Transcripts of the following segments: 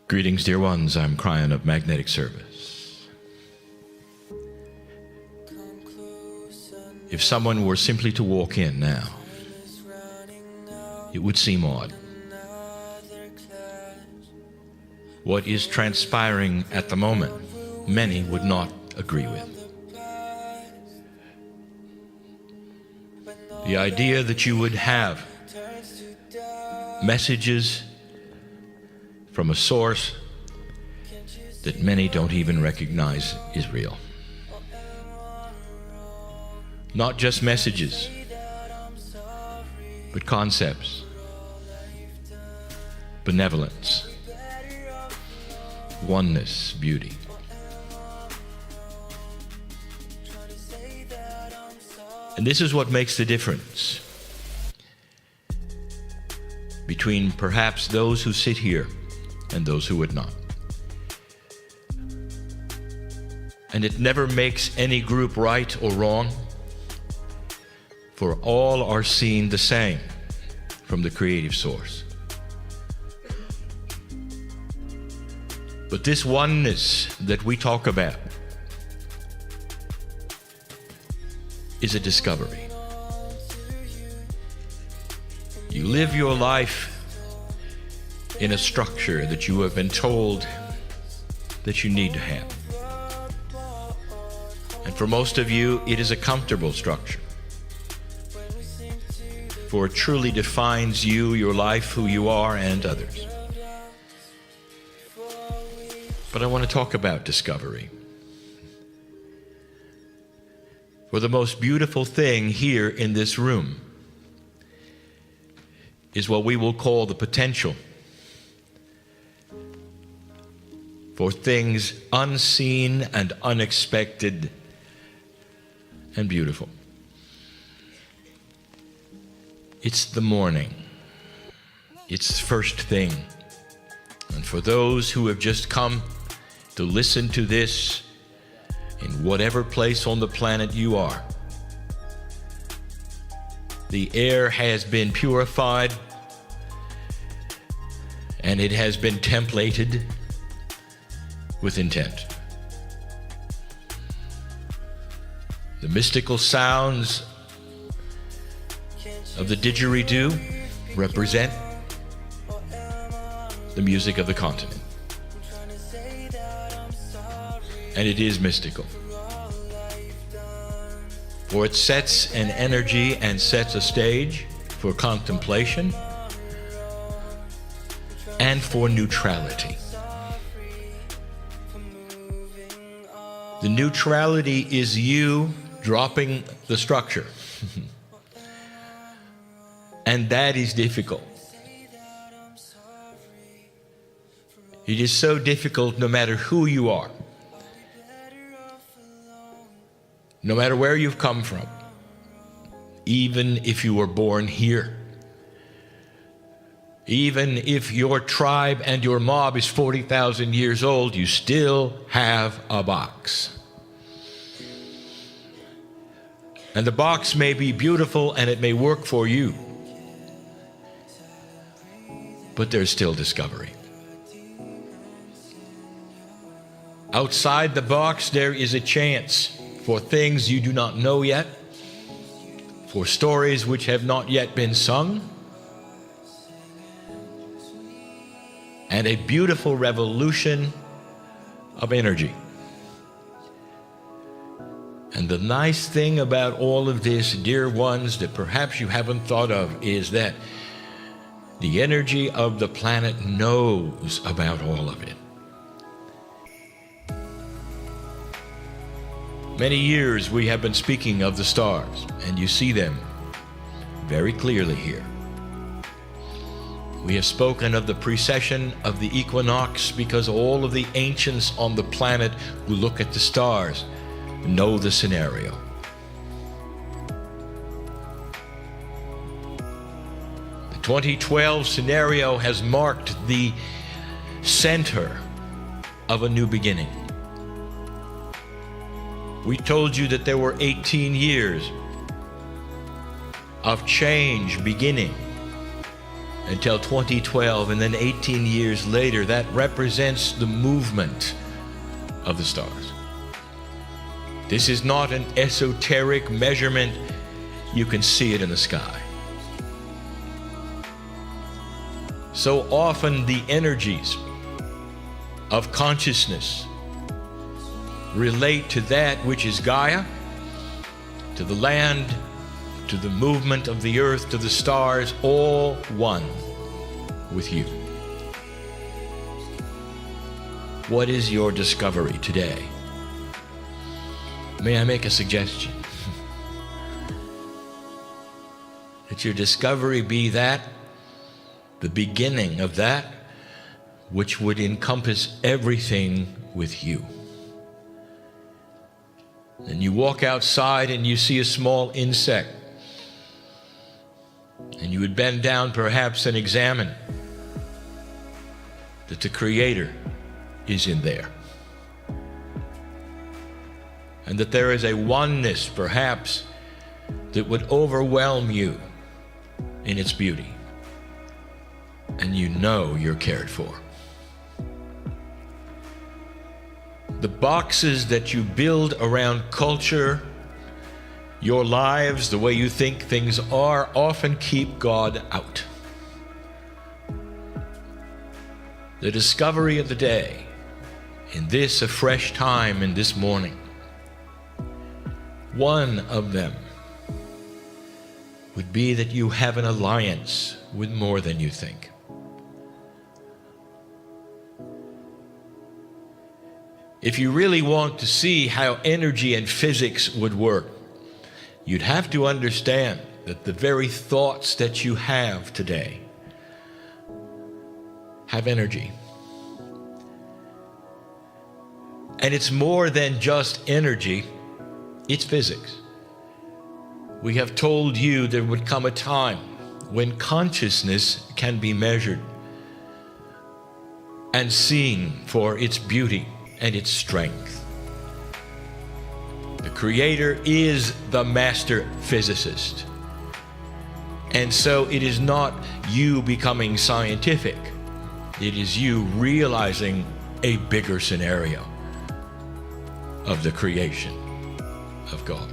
Greetings, dear ones. I'm Kryon of Magnetic Service. If someone were simply to walk in now, it would seem odd. What is transpiring at the moment, many would not agree with. The idea that you would have messages from a source that many don't even recognize is real. Not just messages, but concepts, benevolence, oneness, beauty. And this is what makes the difference between perhaps those who sit here and those who would not. And it never makes any group right or wrong, for all are seen the same from the creative source. But this oneness that we talk about is a discovery. You live your life in a structure that you have been told that you need to have. And for most of you, it is a comfortable structure. For it truly defines you, your life, who you are, and others. But I want to talk about discovery. For the most beautiful thing here in this room is what we will call the potential for things unseen and unexpected and beautiful. It's the morning. It's the first thing. And for those who have just come to listen to this in whatever place on the planet you are, the air has been purified and it has been templated with intent. The mystical sounds of the didgeridoo represent the music of the continent. And it is mystical. For it sets an energy and sets a stage for contemplation and for neutrality. The neutrality is you dropping the structure. And that is difficult. It is so difficult no matter who you are. No matter where you've come from. Even if you were born here. Even if your tribe and your mob is 40,000 years old, you still have a box. And the box may be beautiful and it may work for you. But there's still discovery. Outside the box, there is a chance for things you do not know yet, for stories which have not yet been sung, and a beautiful revolution of energy. And the nice thing about all of this, dear ones, that perhaps you haven't thought of, is that the energy of the planet knows about all of it. Many years we have been speaking of the stars, and you see them very clearly here. We have spoken of the precession of the equinox because all of the ancients on the planet who look at the stars know the scenario. The 2012 scenario has marked the center of a new beginning. We told you that there were 18 years of change beginning until 2012, and then 18 years later, that represents the movement of the stars. This is not an esoteric measurement. You can see it in the sky. So often the energies of consciousness relate to that which is Gaia, to the land, to the movement of the earth, to the stars, all one with you. What is your discovery today? May I make a suggestion? That your discovery be that, the beginning of that, which would encompass everything with you. And you walk outside and you see a small insect, and you would bend down perhaps and examine that the Creator is in there, and that there is a oneness perhaps that would overwhelm you in its beauty, and you know you're cared for. The boxes that you build around culture, your lives, the way you think things are, often keep God out. The discovery of the day, in this a fresh time in this morning, one of them would be that you have an alliance with more than you think. If you really want to see how energy and physics would work, you'd have to understand that the very thoughts that you have today have energy. And it's more than just energy, it's physics. We have told you there would come a time when consciousness can be measured and seen for its beauty and its strength. The Creator is the master physicist. And so it is not you becoming scientific. It is you realizing a bigger scenario of the creation of God.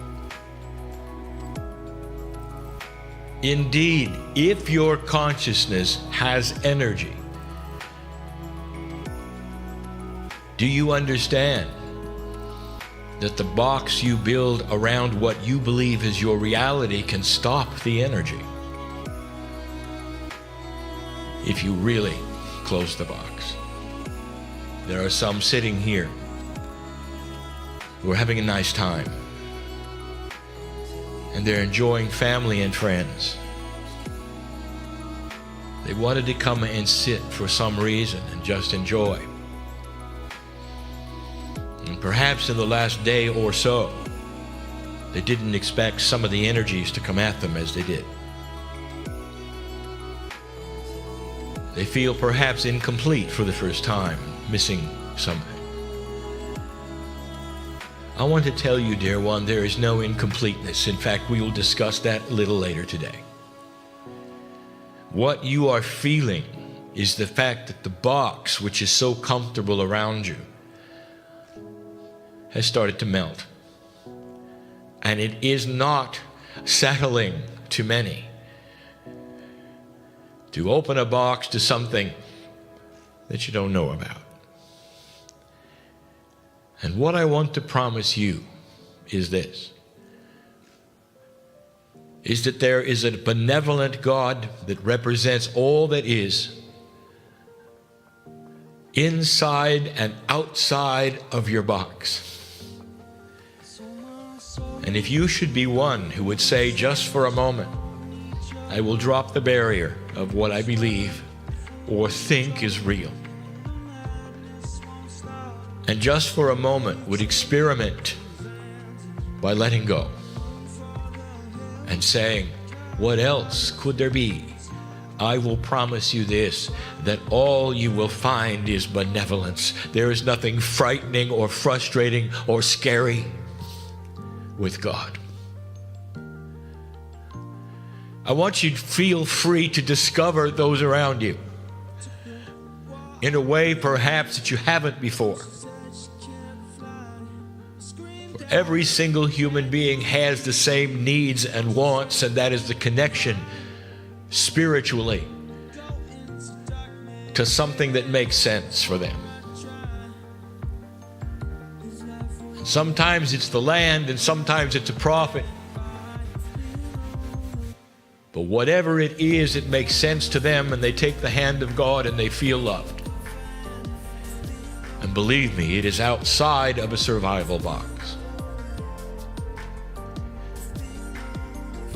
Indeed, if your consciousness has energy, do you understand that the box you build around what you believe is your reality can stop the energy? If you really close the box. There are some sitting here who are having a nice time, and they're enjoying family and friends. They wanted to come and sit for some reason and just enjoy. And perhaps in the last day or so, they didn't expect some of the energies to come at them as they did. They feel perhaps incomplete for the first time, missing something. I want to tell you, dear one, there is no incompleteness. In fact, we will discuss that a little later today. What you are feeling is the fact that the box, which is so comfortable around you, has started to melt. And it is not settling to many to open a box to something that you don't know about. And what I want to promise you is this, is that there is a benevolent God that represents all that is inside and outside of your box. And if you should be one who would say, just for a moment, I will drop the barrier of what I believe or think is real, and just for a moment would experiment by letting go and saying, what else could there be? I will promise you this, that all you will find is benevolence. There is nothing frightening or frustrating or scary with God. I want you to feel free to discover those around you in a way perhaps that you haven't before. For every single human being has the same needs and wants, and that is the connection spiritually to something that makes sense for them. And sometimes it's the land, and sometimes it's a prophet. But whatever it is, it makes sense to them, and they take the hand of God and they feel loved. And believe me, it is outside of a survival box.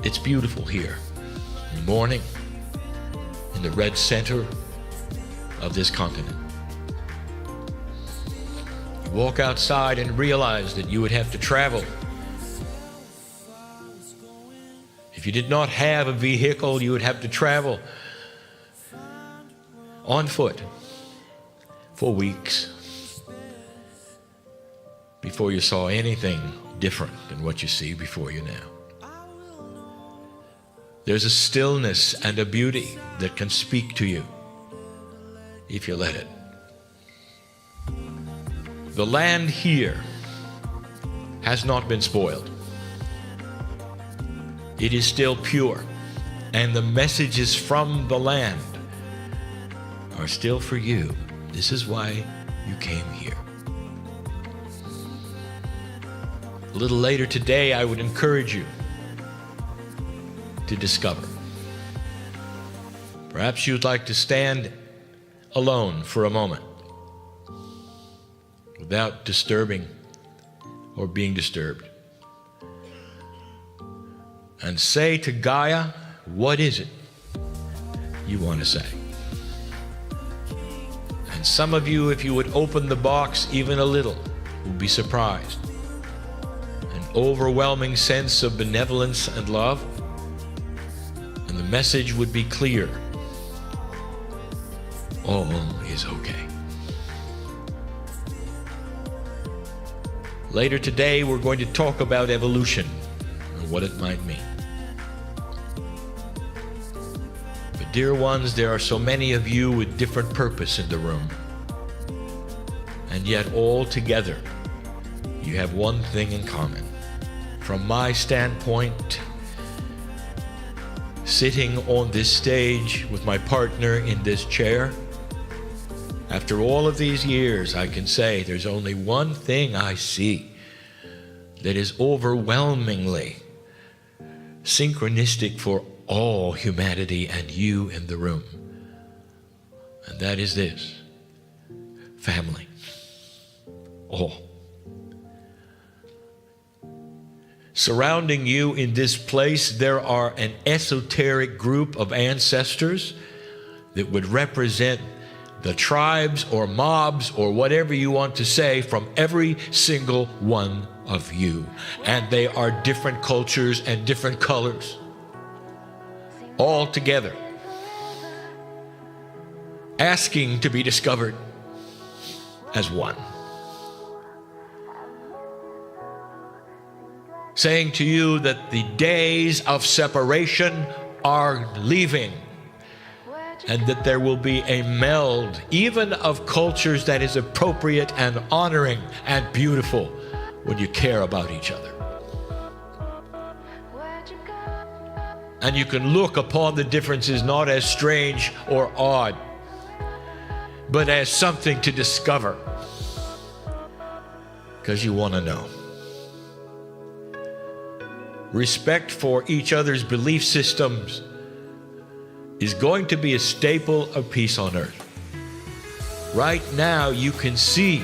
It's beautiful here in the morning, in the red center of this continent. You walk outside and realize that you would have to travel. If you did not have a vehicle, you would have to travel on foot for weeks before you saw anything different than what you see before you now. There's a stillness and a beauty that can speak to you if you let it. The land here has not been spoiled. It is still pure, and the messages from the land are still for you. This is why you came here. A little later today, I would encourage you to discover. Perhaps you'd like to stand alone for a moment without disturbing or being disturbed, and say to Gaia, what is it you want to say? And some of you, if you would open the box even a little, would be surprised. An overwhelming sense of benevolence and love, and the message would be clear. All is okay. Later today, we're going to talk about evolution and what it might mean. But dear ones, there are so many of you with different purpose in the room. And yet all together, you have one thing in common. From my standpoint, sitting on this stage with my partner in this chair, after all of these years, I can say there's only one thing I see that is overwhelmingly synchronistic for all humanity and you in the room. And that is this: family. All. Surrounding you in this place, there are an esoteric group of ancestors that would represent the tribes or mobs or whatever you want to say from every single one of you. And they are different cultures and different colors, all together, asking to be discovered as one. Saying to you that the days of separation are leaving, and that there will be a meld, even of cultures, that is appropriate and honoring and beautiful when you care about each other. And you can look upon the differences not as strange or odd, but as something to discover, because you want to know. Respect for each other's belief systems is going to be a staple of peace on earth. Right now, you can see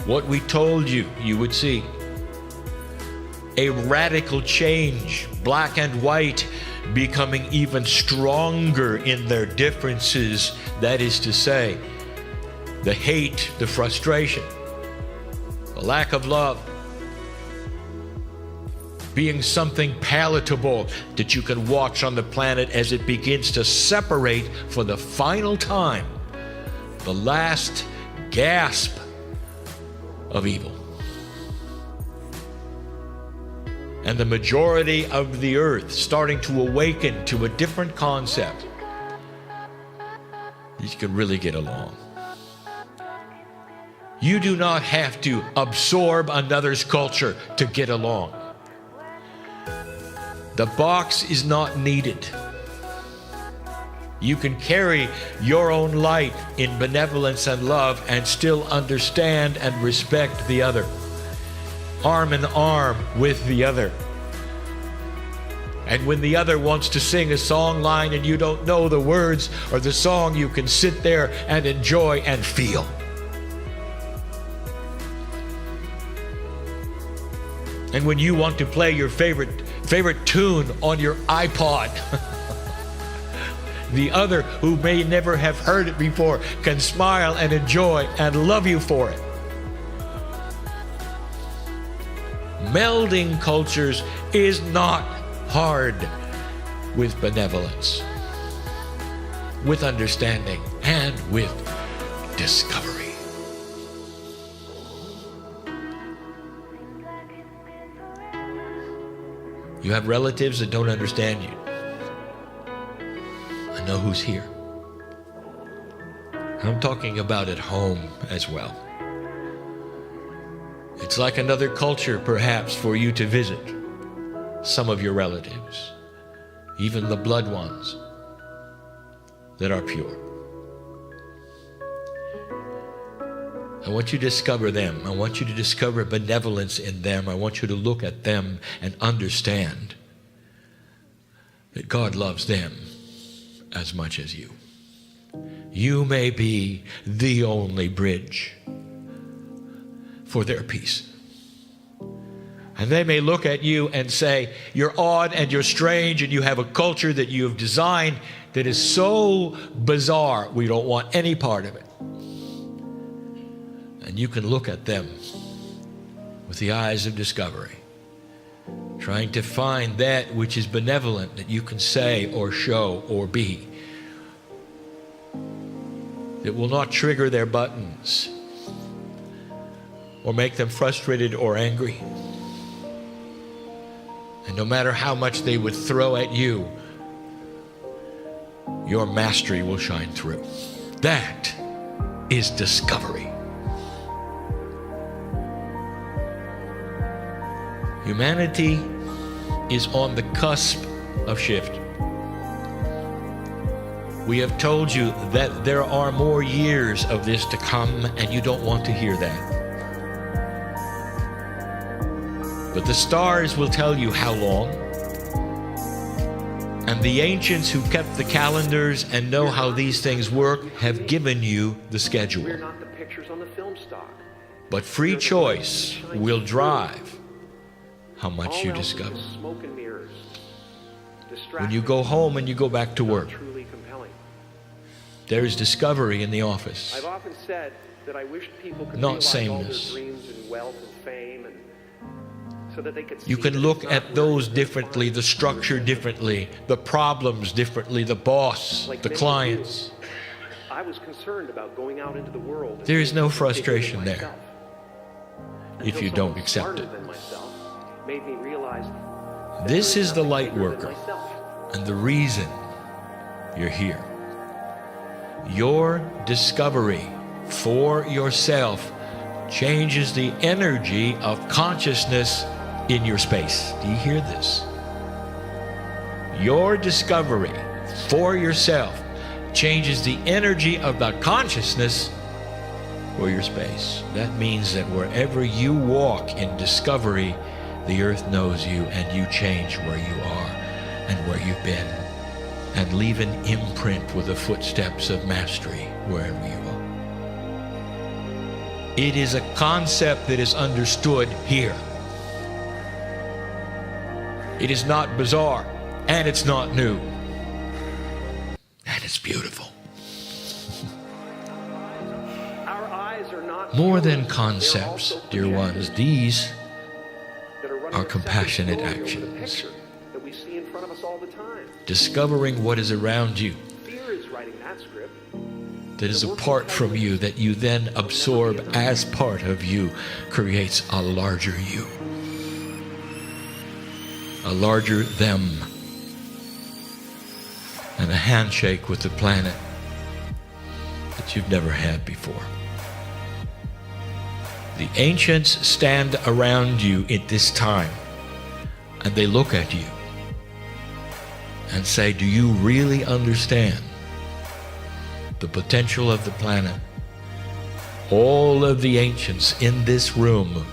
what we told you you would see. A radical change, black and white becoming even stronger in their differences. That is to say, the hate, the frustration, the lack of love, being something palatable that you can watch on the planet as it begins to separate for the final time, the last gasp of evil. and the majority of the earth starting to awaken to a different concept, you can really get along. You do not have to absorb another's culture to get along. The box is not needed. You can carry your own light in benevolence and love and still understand and respect the other, arm in arm with the other. And when the other wants to sing a song line and you don't know the words or the song, you can sit there and enjoy and feel. And when you want to play your favorite tune on your iPod, the other, who may never have heard it before, can smile and enjoy and love you for it. Melding cultures is not hard with benevolence, with understanding, and with discovery. You have relatives that don't understand you. I know who's here. I'm talking about at home as well. It's like another culture, perhaps, for you to visit some of your relatives, even the blood ones that are pure. I want you to discover them. I want you to discover benevolence in them. I want you to look at them and understand that God loves them as much as you. You may be the only bridge for their peace. And they may look at you and say, you're odd and you're strange and you have a culture that you have designed that is so bizarre, we don't want any part of it. And you can look at them with the eyes of discovery, trying to find that which is benevolent that you can say or show or be, that will not trigger their buttons or make them frustrated or angry. And no matter how much they would throw at you, your mastery will shine through. That is discovery. Humanity is on the cusp of shift. We have told you that there are more years of this to come, and you don't want to hear that. But the stars will tell you how long. And the ancients who kept the calendars and know how these things work have given you the schedule. We're not the pictures on the film stock. But free choice will drive how much you discover. Smoke and mirrors. When you go home and you go back to work, Truly compelling. there is discovery in the office. I've often said that I wished people could Not realize all sameness. their dreams and wealth and fame, and so that they could You see can that look it's not at those worth differently, the structure differently, the problems differently, the boss, Like the many clients. of you, I was concerned about going out into the world. and There is no being bigger than frustration there myself. if Until you don't someone accept smarter it. than myself made me realize that This there is the nothing light bigger than worker myself. and the reason you're here. Your discovery for yourself changes the energy of consciousness in your space. Do you hear this? Your discovery for yourself changes the energy of the consciousness for your space. That means that wherever you walk in discovery, the earth knows you, and you change where you are and where you've been, and leave an imprint with the footsteps of mastery wherever you are. It is a concept that is understood here. It is not bizarre, and it's not new, and it's beautiful. Our eyes are not More than viewers, they're concepts, also dear ones, projectors these that running are a compassionate second story over the actions. picture that we see in front of us all the time. discovering what is around you Fear is writing that script. that is apart from you, that you then absorb as part of you, creates a larger you. a larger them, and a handshake with the planet that you've never had before. The ancients stand around you at this time, and they look at you and say, do you really understand the potential of the planet? All of the ancients in this room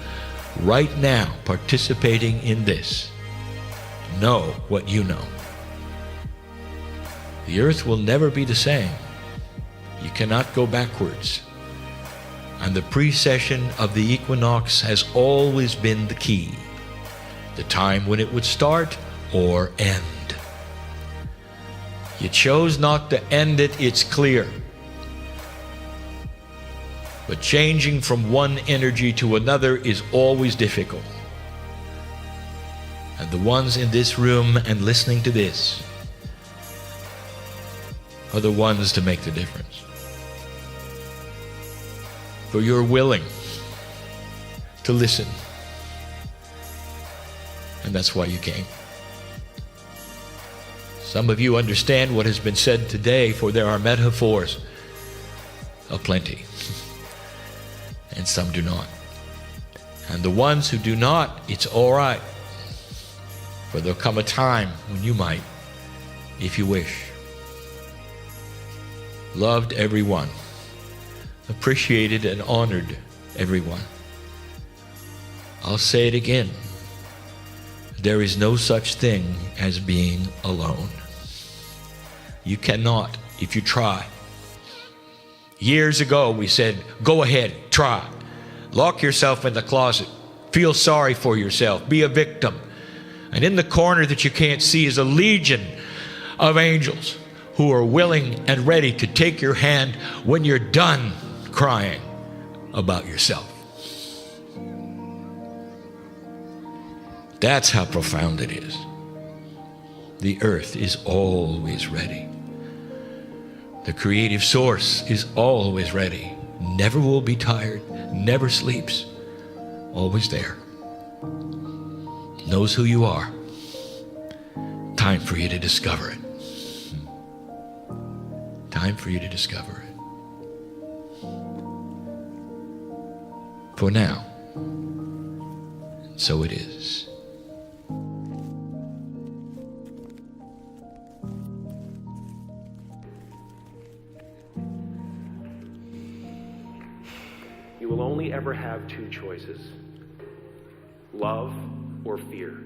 right now participating in this know what you know. The earth will never be the same. You cannot go backwards. And the precession of the equinox has always been the key. The time when it would start or end. You chose not to end it, it's clear. But changing from one energy to another is always difficult. And the ones in this room and listening to this are the ones to make the difference. For you're willing to listen. And that's why you came. Some of you understand what has been said today, for there are metaphors aplenty. And some do not. And the ones who do not, it's all right. For there'll come a time when you might, if you wish. Loved everyone. Appreciated and honored everyone. I'll say it again. There is no such thing as being alone. You cannot if you try. Years ago we said, go ahead, try. Lock yourself in the closet. Feel sorry for yourself. Be a victim. And in the corner that you can't see is a legion of angels who are willing and ready to take your hand when you're done crying about yourself. That's how profound it is. The earth is always ready. The creative source is always ready. Never will be tired, never sleeps, always there. Knows who you are. Time for you to discover it. Time for you to discover it. For now, so it is. You will only ever have two choices: love or fear.